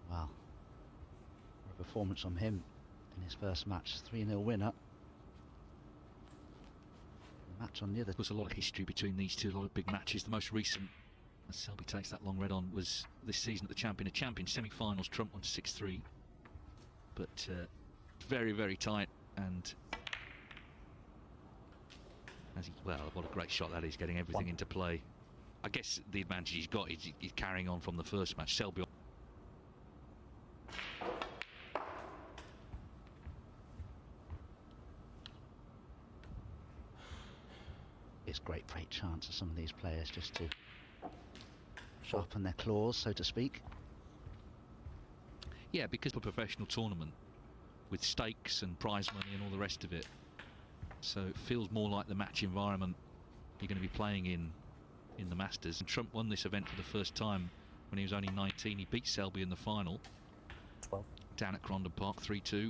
Well, a performance from him in his first match, 3-0 winner. The match on the other. There's a lot of history between these two, a lot of big matches. The most recent, as Selby takes that long red on, was this season at the Champion semi-finals. Trump won 6-3, but very, very tight. And as well, what a great shot that is, getting everything into play. I guess the advantage he's got is he's carrying on from the first match. Selby. It's great chance for some of these players just to sharpen their claws, so to speak. Yeah, because of a professional tournament with stakes and prize money and all the rest of it, so it feels more like the match environment you're going to be playing in the Masters. And Trump won this event for the first time when he was only 19. He beat Selby in the final 12 down at Crondon Park 3-2.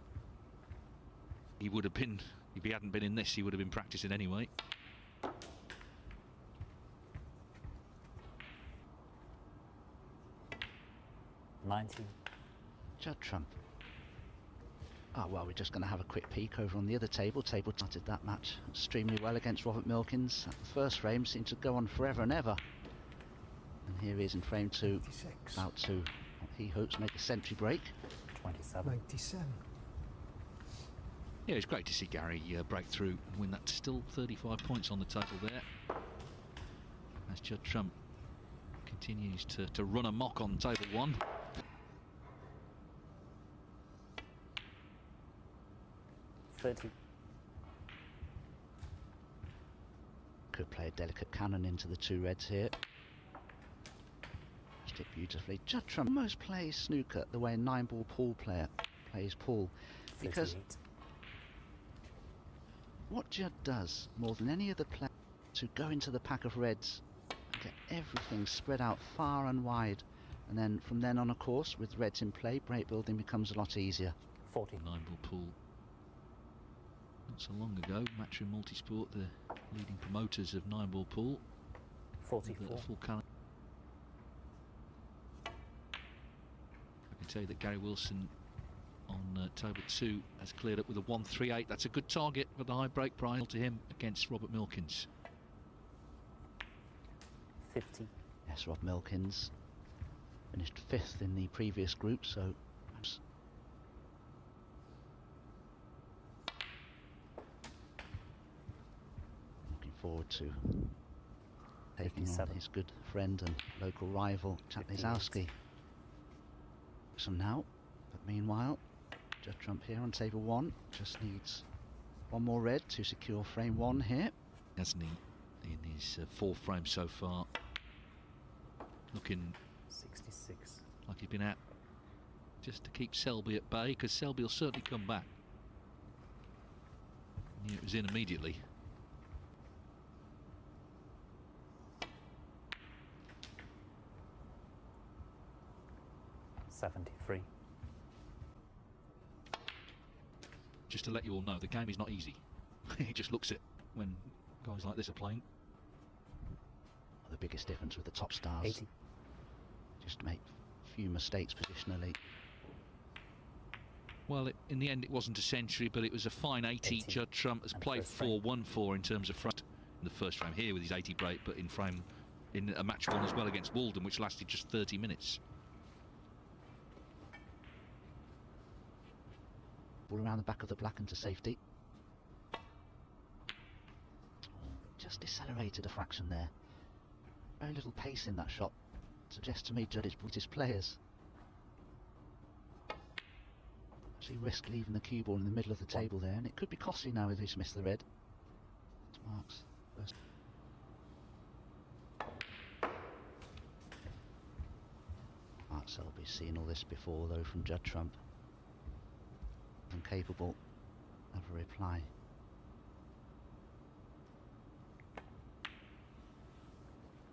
He would have been, if he hadn't been in this, he would have been practicing anyway. Judd Trump. Oh, well, we're just going to have a quick peek over on the other table. Table started that match extremely well against Robert Milkins. The first frame seemed to go on forever and ever. And here he is in frame 2, 96. about to, what he hopes, make a century break. 27. 97. Yeah, it's great to see Gary break through and win that. Still 35 points on the table there, as Judd Trump continues to run amok on table 1. Could play a delicate cannon into the 2 reds here. Matched it beautifully. Judd Trump almost plays snooker the way a 9-ball pool player plays pool, because 38. what Judd does more than any other player to go into the pack of reds and get everything spread out far and wide, and then from then on, of course, with reds in play, break building becomes a lot easier. 40. 9-ball pool. Not so long ago, Matchroom Multisport, the leading promoters of 9-ball pool. 44. Full calendar. I can tell you that Gary Wilson on table 2 has cleared up with a 138. That's a good target for the high break prize to him against Robert Milkins. 50. Yes, Rob Milkins finished 5th in the previous group, so looking forward to taking on his good friend and local rival, Chap Lisowski. Some now, but meanwhile, Judd Trump here on table 1 just needs one more red to secure frame 1 here. Hasn't he, in his 4 frames so far? Looking 66. like he's been out just to keep Selby at bay, because Selby will certainly come back. Knew it was in immediately. $73. Just to let you all know, the game is not easy. He just looks it when guys like this are playing. Well, the biggest difference with the top stars, 80. just make a few mistakes positionally. Well, in the end it wasn't a century, but it was a fine 80. Judd Trump has played 4-1-4 in terms of front in the first frame here with his 80 break, but in a match 1 as well against Walden, which lasted just 30 minutes. Ball around the back of the black into safety. Just decelerated a fraction there. Very little pace in that shot. Suggests to me Judd is British players. Actually risk leaving the cue ball in the middle of the table there, and it could be costly now if he's missed the red. It's Mark's first. Mark Selby's seen all this before though from Judd Trump. Incapable of a reply.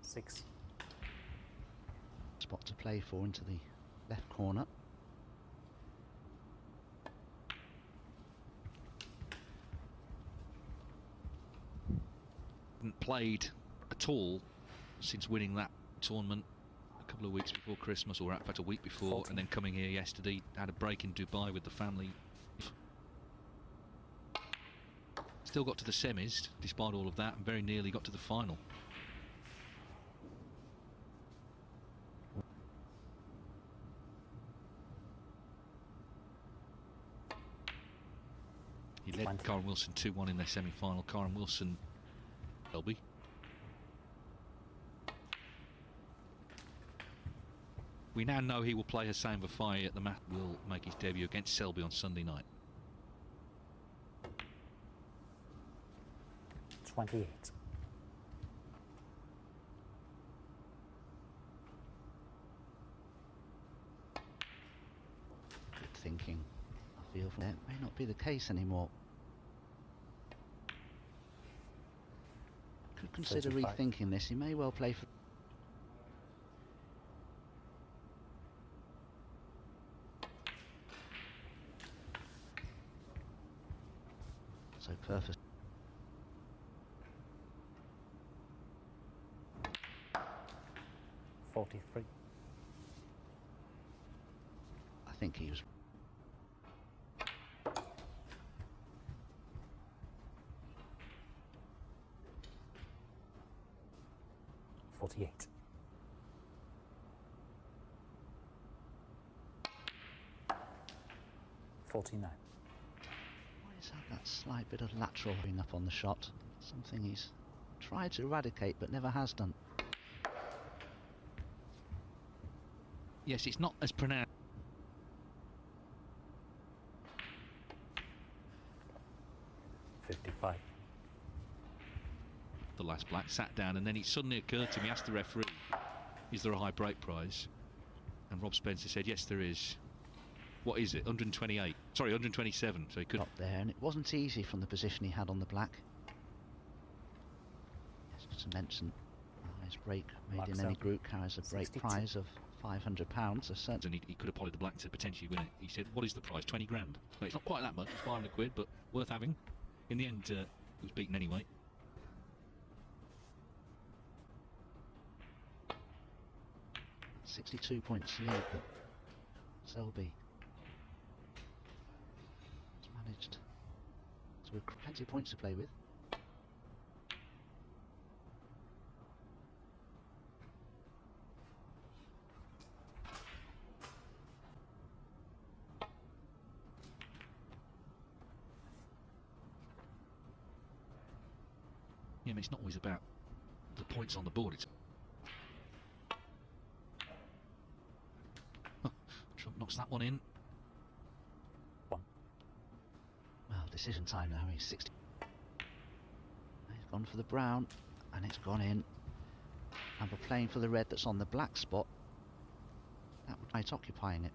$6. Spot to play for into the left corner. Hadn't played at all since winning that tournament a couple of weeks before Christmas, or in fact a week before, 40. and then coming here yesterday, had a break in Dubai with the family. Still got to the semis, despite all of that, and very nearly got to the final. He led 20. Karen Wilson 2-1 in their semi-final. Karen Wilson, Selby. We now know he will play Hassan Vafai at the match. Will make his debut against Selby on Sunday night. 28. Good thinking. I feel that may not be the case anymore. Could consider 35. rethinking this. He may well play for. So perfect. $43. I think he was. $48. $49. Why is that slight bit of lateral being up on the shot? Something he's tried to eradicate but never has done. Yes, it's not as pronounced. $55. The last black sat down, and then it suddenly occurred to me, asked the referee, is there a high break prize? And Rob Spencer said, yes, there is. What is it? 128. Sorry, 127. So he could. Up there, and it wasn't easy from the position he had on the black. Just to mention, his break made Black's in any out. group carries a break 62. prize of £500. So certainly. And he could have polled the black to potentially win it. He said, what is the prize? 20 grand. Well, it's not quite that much, it's 500 quid, but worth having. In the end, he was beaten anyway. £62 points lead, but Selby has managed to have plenty of points to play with. Yeah, I mean, it's not always about the points on the board. It's Trump knocks that one in. One. Well, decision time now. He's 60. He's gone for the brown, and it's gone in. And we're playing for the red that's on the black spot. That would might occupying it.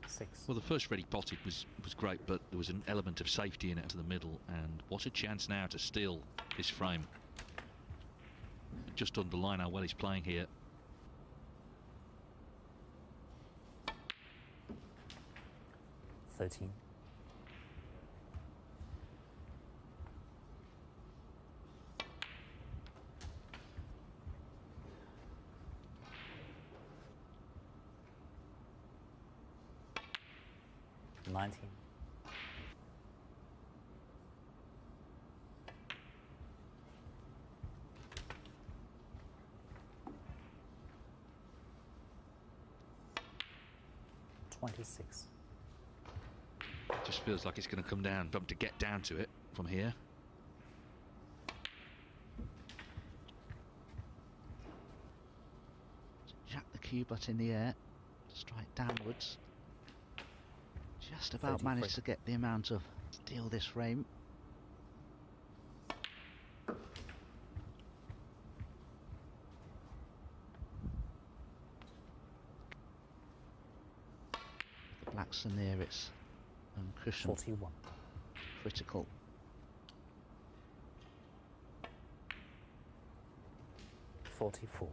6. Well, the first red he potted was great, but there was an element of safety in it to the middle, and what a chance now to steal this frame. Just underline how well he's playing here. $13. $19. $26. Just feels like it's going to come down, but to get down to it from here. Jack the cue butt in the air, strike downwards. Just about 33. managed to get the amount of steal this frame. The blacks are near its cushion. 41. Critical. $44.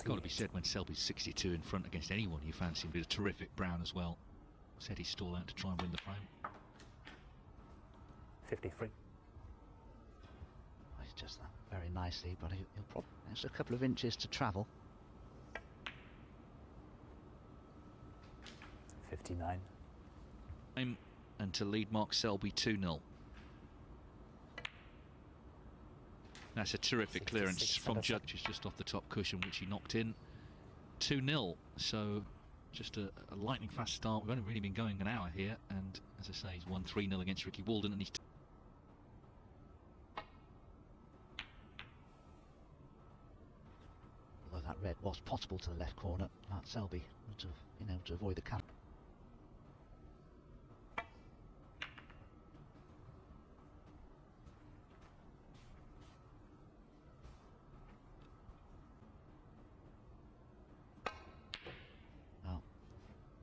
Got to be said, when Selby's 62 in front against anyone you fancy, with a terrific brown as well. Said he'd stall out to try and win the frame. 53. He's just that very nicely, but he'll probably there's a couple of inches to travel. 59. And to lead Mark Selby 2-0. That's a terrific clearance from Judd, just off the top cushion, which he knocked in. 2-0. So just a lightning fast start. We've only really been going an hour here, and as I say, he's won 3-0 against Ricky Walden, and he's although that red was possible to the left corner, Mark Selby would have been able to avoid the cap.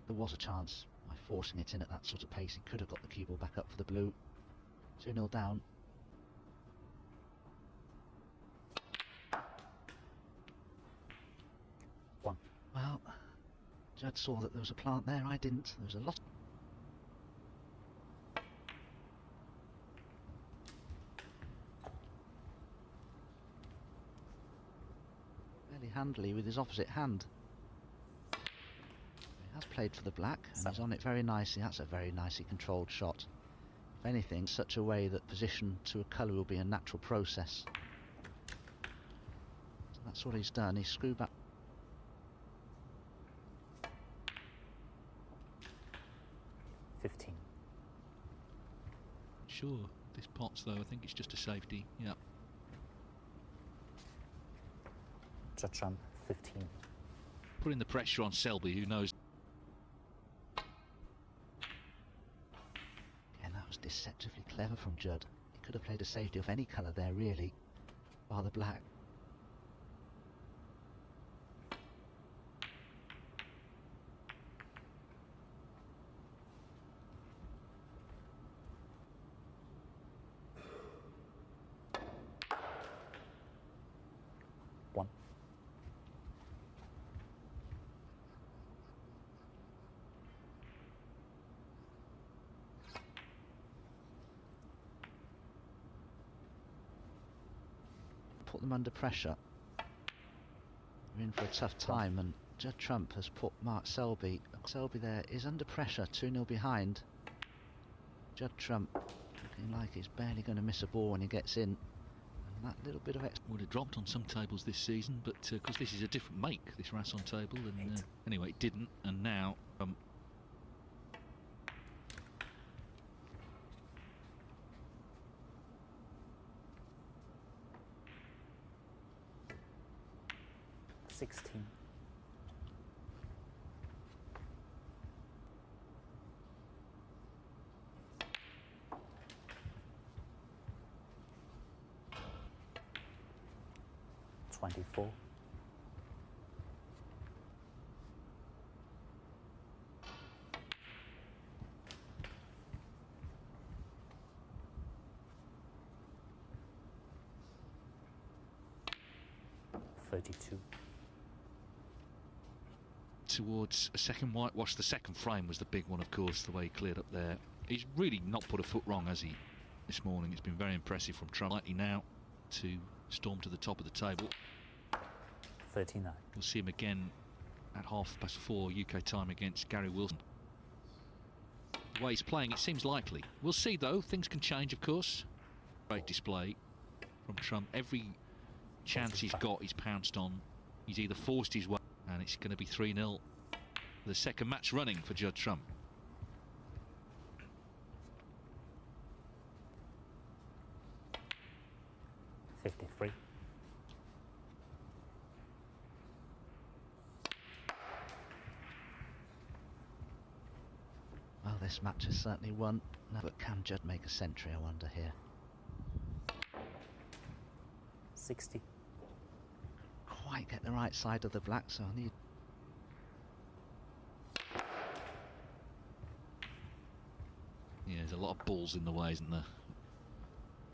There was a chance by forcing it in at that sort of pace. He could have got the cue ball back up for the blue. 2-0 down. One. Well, Judd saw that there was a plant there. I didn't. There was a lot. Fairly handily with his opposite hand. Has played for the black and he's on it very nicely. That's a very nicely controlled shot. If anything, such a way that position to a colour will be a natural process. So that's what he's done. He's screwed back. Sure, this pot's though, I think it's just a safety. Yeah. Judd Trump 15. Putting the pressure on Selby, who knows. Deceptively clever from Judd. He could have played a safety of any colour there, really, bar the black. One. Put them under pressure. We're in for a tough time, and Judd Trump has put Mark Selby. Selby there is under pressure, 2-0 behind. Judd Trump looking like he's barely going to miss a ball when he gets in. And that little bit of extra Would have dropped on some tables this season, but because this is a different make, this Rasson table, and anyway, it didn't, and now. 16. $24. $32. Towards a second whitewash. The second frame was the big one, of course, the way he cleared up there. He's really not put a foot wrong, has he, this morning? It's been very impressive from Trump. Likely now to storm to the top of the table. 39. We'll see him again at 4:30 UK time against Gary Wilson. The way he's playing, it seems likely. We'll see, though. Things can change, of course. Great display from Trump. Every chance he's got, he's pounced on. He's either forced his way, and it's going to be 3-0. The second match running for Judd Trump. $53. Well, this match has certainly won. No, but can Judd make a century, I wonder, here? 60. Quite get the right side of the black, so I need... Yeah, there's a lot of balls in the way, isn't there?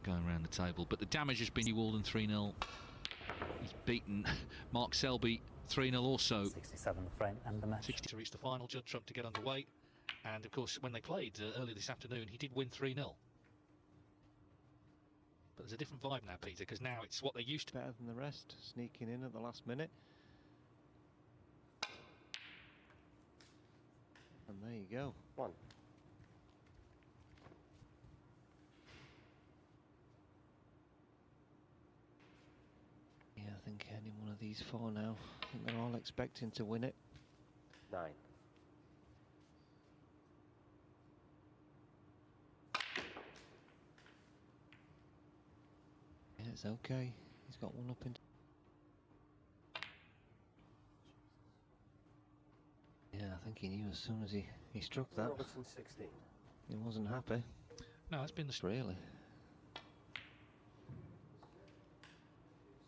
Going around the table. But the damage has been Walden 3-0. He's beaten Mark Selby 3-0 also. 67 the frame and the match. 60 to reach the final. Judd Trump to get underway. And of course, when they played earlier this afternoon, he did win 3-0. But there's a different vibe now, Peter, because now it's what they used to. Better than the rest, sneaking in at the last minute. And there you go. 1. Yeah, I think any one of these four now, I think they're all expecting to win it. 9. Yeah, it's okay. He's got one up in. Yeah, I think he knew as soon as he struck that. Robertson 16. He wasn't happy. No, that's been the. Really.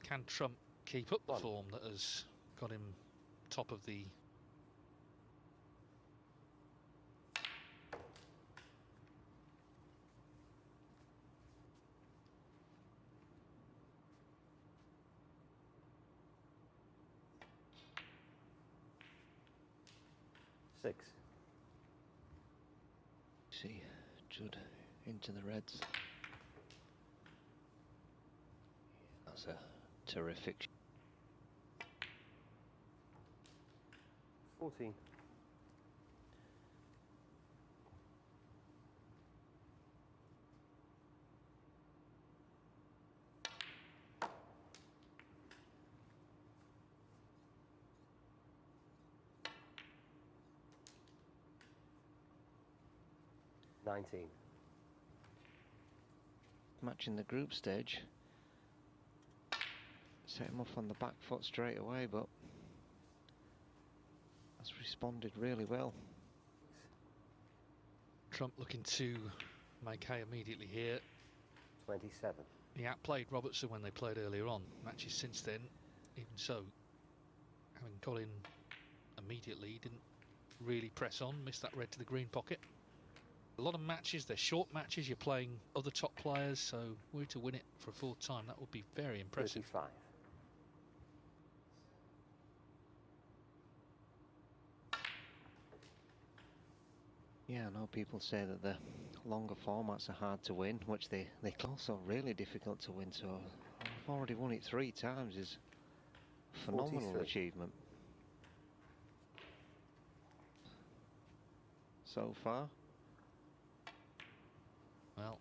Can Trump keep up the form that has got him top of the. Six. See, Judd into the reds. That's a terrific. 14. Match in the group stage. Set him off on the back foot straight away, but has responded really well. Trump looking to make hay immediately here. 27. He outplayed Robertson when they played earlier on. Matches since then, even so, having got in immediately, he didn't really press on, missed that red to the green pocket. A lot of matches, they're short matches, you're playing other top players, so we're to win it for a full time. That would be very impressive. 35. Yeah, I know people say that the longer formats are hard to win, which they're also really difficult to win, so I've already won it 3 times is a phenomenal 43. achievement. So far. Well,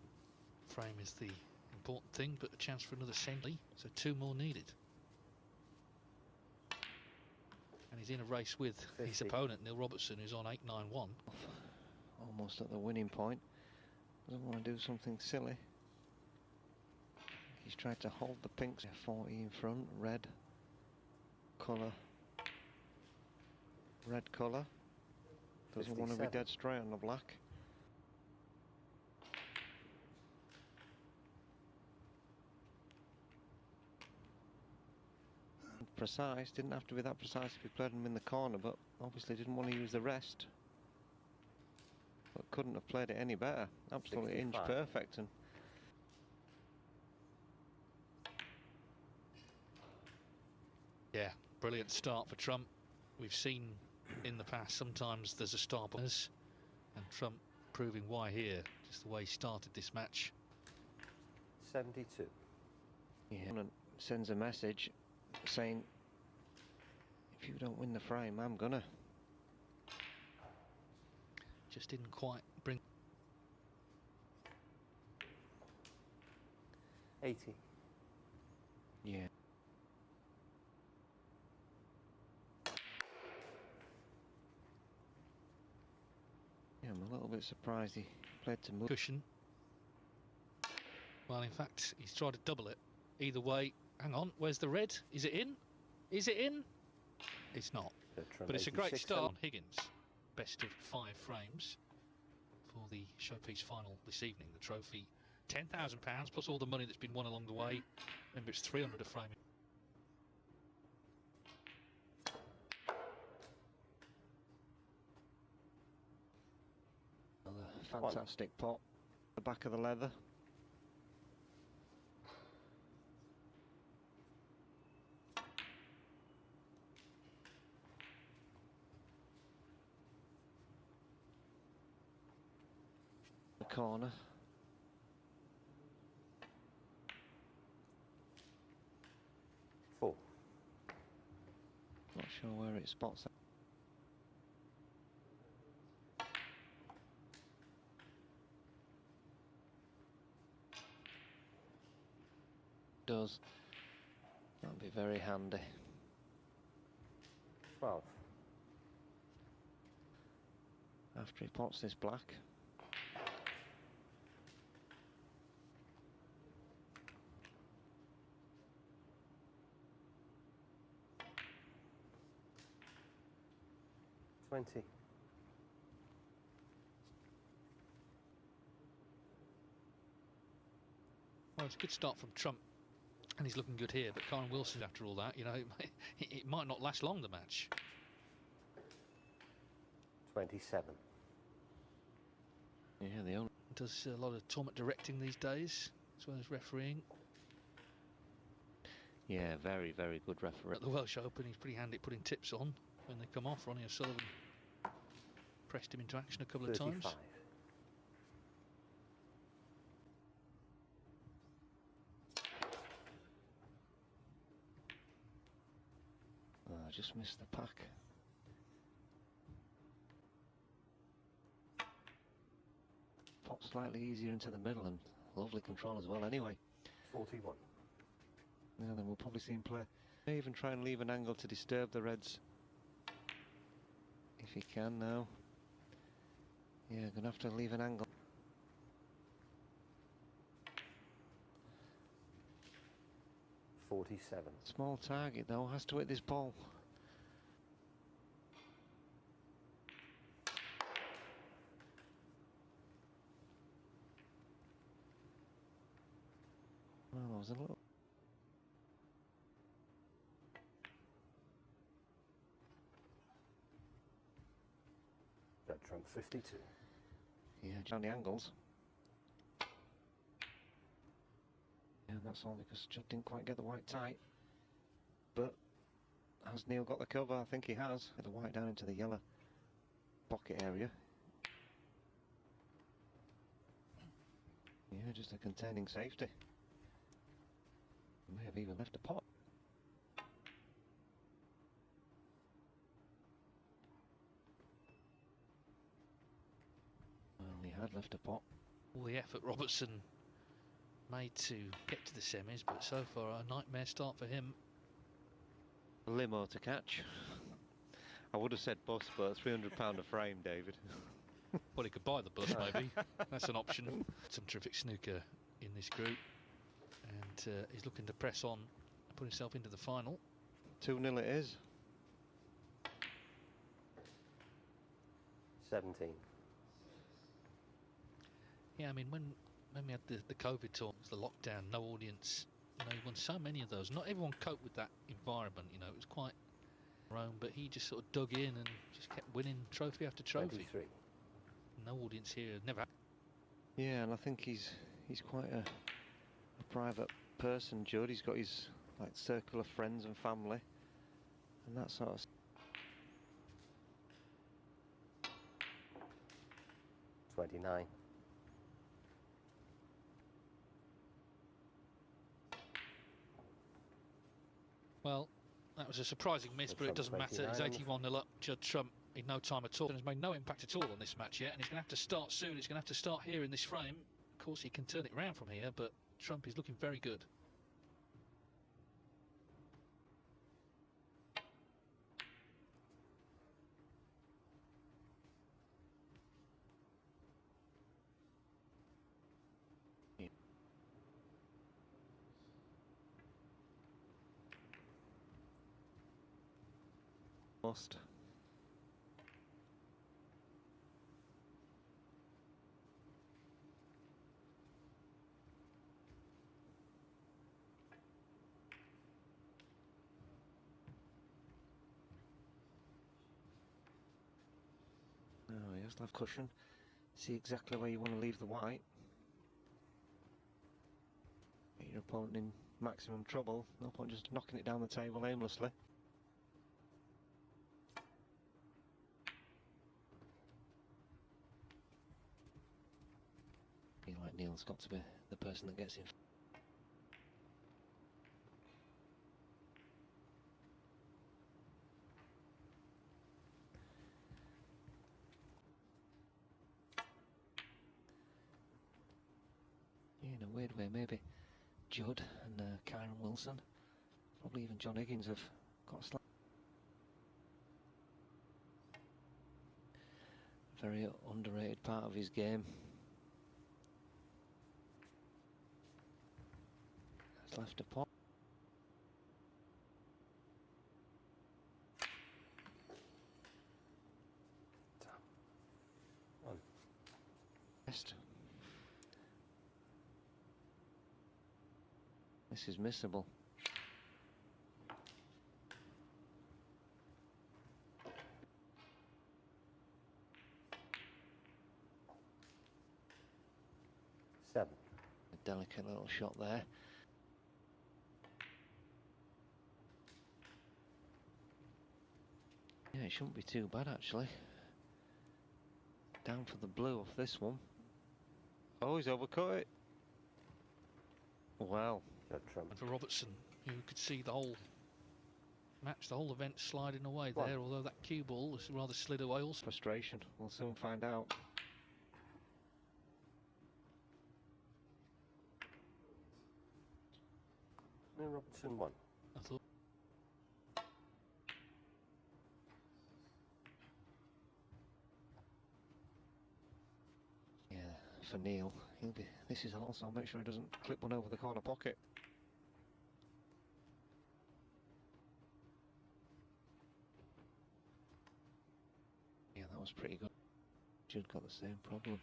frame is the important thing, but a chance for another century, so 2 more needed. And he's in a race with 50. his opponent, Neil Robertson, who's on 8-9-1. Almost at the winning point. Doesn't want to do something silly. He's tried to hold the pinks. 40 in front, red colour. Red colour. Doesn't want to be 57. dead straight on the black. Precise, didn't have to be that precise if he played him in the corner, but obviously didn't want to use the rest. But couldn't have played it any better. Absolutely 65. inch perfect. And Yeah, brilliant start for Trump. We've seen in the past sometimes there's a star bonus, and Trump proving why here, just the way he started this match. 72. yeah, and sends a message saying, if you don't win the frame, I'm gonna. Just didn't quite bring. 80. Yeah. Yeah, I'm a little bit surprised he played to move. Cushion. Well, in fact, he's tried to double it. Either way, hang on, where's the red? Is it in? Is it in? It's not. But it's a great start on Higgins. Best of 5 frames for the showpiece final this evening. The trophy, £10,000 plus all the money that's been won along the way. Remember, it's 300 a frame. Another fantastic pot. The back of the leather. The corner. sure where it spots. Does. That'd be very handy. 12. After he pots this black. $20. Well, it's a good start from Trump, and he's looking good here, but Karen Wilson, after all that, you know, it might not last long, the match. 27. Yeah, the only. Does a lot of tournament directing these days, as well as refereeing. Yeah, very, very good referee. At the Welsh Open, he's pretty handy at putting tips on when they come off. Ronnie O'Sullivan pressed him into action a couple of 35. times. Oh, I just missed the pack. Pop slightly easier into the middle and lovely control as well anyway. 41. Yeah, then we'll probably see him play. May even try and leave an angle to disturb the Reds. If he can now. Yeah, gonna have to leave an angle. $47. Small target though, has to hit this ball. Well, that was a little. Judd Trump 52. Yeah, down the angles. Yeah, that's all because Judd didn't quite get the white tight. But has Neil got the cover? I think he has. Get the white down into the yellow pocket area. Yeah, just a containing safety. May have even left a pot. Well, he had left a pot. All the effort Robertson made to get to the semis, but so far a nightmare start for him. Limo to catch. I would have said bus, but £300 a frame, David. Well, he could buy the bus, maybe. That's an option. Some terrific snooker in this group, and he's looking to press on and put himself into the final. 2-0 it is. 17. Yeah, I mean, when we had the COVID tour, the lockdown, no audience, you know, he won so many of those. Not everyone coped with that environment, you know, it was quite own, but he just sort of dug in and just kept winning trophy after trophy. 23. No audience here, never. Yeah, and I think he's quite a private person, Judd. He's got his like circle of friends and family, and that sort of. 29. Well, that was a surprising miss, but it doesn't matter. He's 81-0 up. Judd Trump in no time at all and has made no impact at all on this match yet, and he's going to have to start soon. He's going to have to start here in this frame. Of course, he can turn it around from here, but Trump is looking very good. Lost. Oh, he has to have cushion. See exactly where you want to leave the white. Get your opponent in maximum trouble. No point just knocking it down the table aimlessly. I feel like Neil's got to be the person that gets in. weird way. Maybe Judd and Kyron Wilson, probably even John Higgins have got a very underrated part of his game. Has left a pot. This is missable. Seven. A delicate little shot there. Yeah, it shouldn't be too bad actually. Down for the blue off this one. Oh, he's overcut it. Well. Judd Trump. And for Robertson, you could see the whole match, the whole event sliding away there, although that cue ball was rather slid away also. Frustration. We'll soon find out. Neil Robertson 1. I thought. Yeah, for Neil, he'll be. This is also. I'll make sure he doesn't clip one over the corner pocket. Yeah, that was pretty good. Judd got the same problem.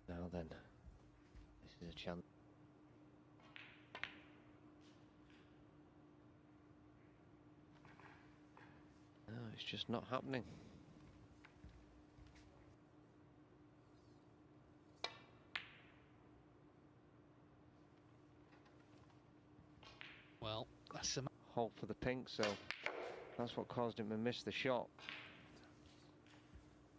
Now then, this is a chance. No, it's just not happening. Well, that's a Hope for the pink, so that's what caused him to miss the shot.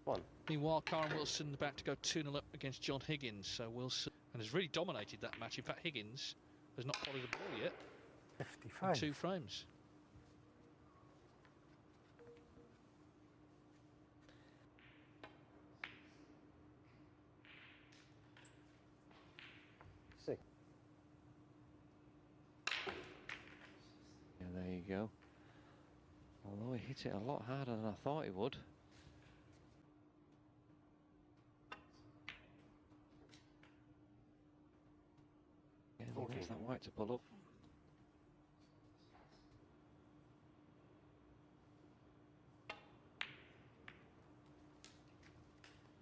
1. Meanwhile, Kyron Wilson about to go 2-0 up against John Higgins, so Wilson has really dominated that match. In fact, Higgins has not potted the ball yet. 55. In 2 frames. Six. Yeah, there you go. Although he hit it a lot harder than I thought he would. Yeah, he wants that white to pull up.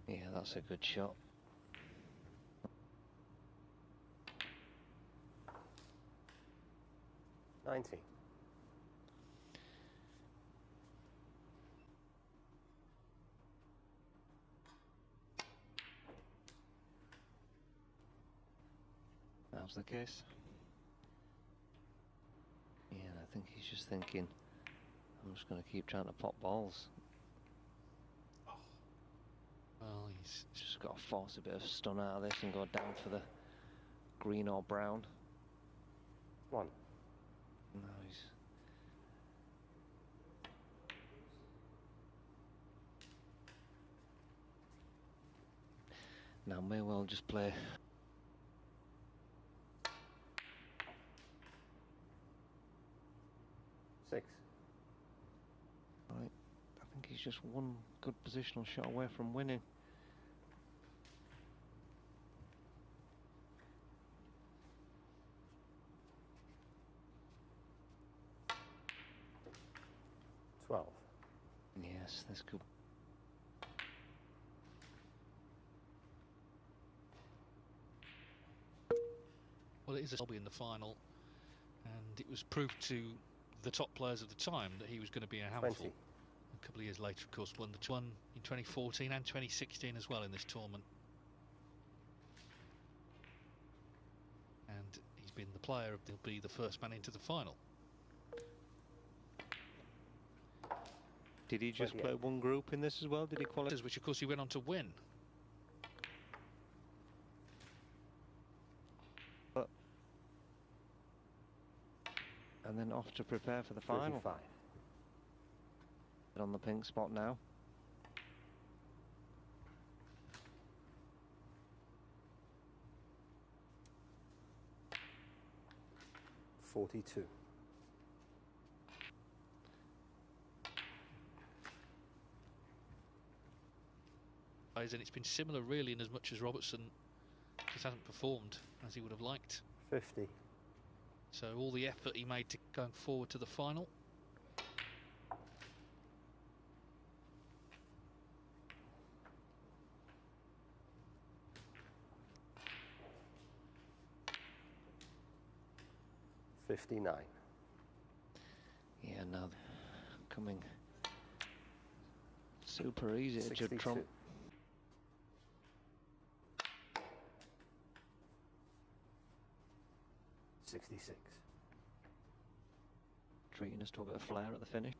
Yeah, that's a good shot. $90. That's the case. Yeah, I think he's just thinking, I'm just going to keep trying to pop balls. Well, he's Just got to force a bit of stun out of this and go down for the green or brown. 1. No, he's... Now may well just play. $6. Right, I think he's just one good positional shot away from winning. $12. Yes, this could. well, it is a Selby in the final, and it was proved to the top players of the time that he was going to be a handful. 20. A couple of years later, of course, won the one in 2014 and 2016 as well in this tournament. And he's been the player of, he'll be the first man into the final. Did he just play one group in this as well? Did he qualify? Which, of course, he went on to win. And then off to prepare for the final. 35. On the pink spot now. 42. And it's been similar really in as much as Robertson just hasn't performed as he would have liked. 50. So all the effort he made to going forward to the final. $59. Yeah, now coming super easy to Judd Trump. 66. Treating us to a bit of flair at the finish.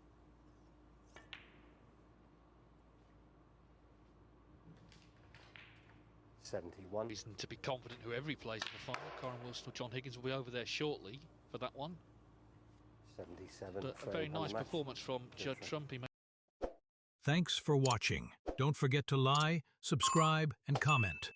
$71. Reason to be confident whoever he plays in the final. Corin Wilson or John Higgins will be over there shortly for that one. 77. But a very nice performance from Judd Trump. Thanks for watching. Don't forget to like, subscribe, and comment.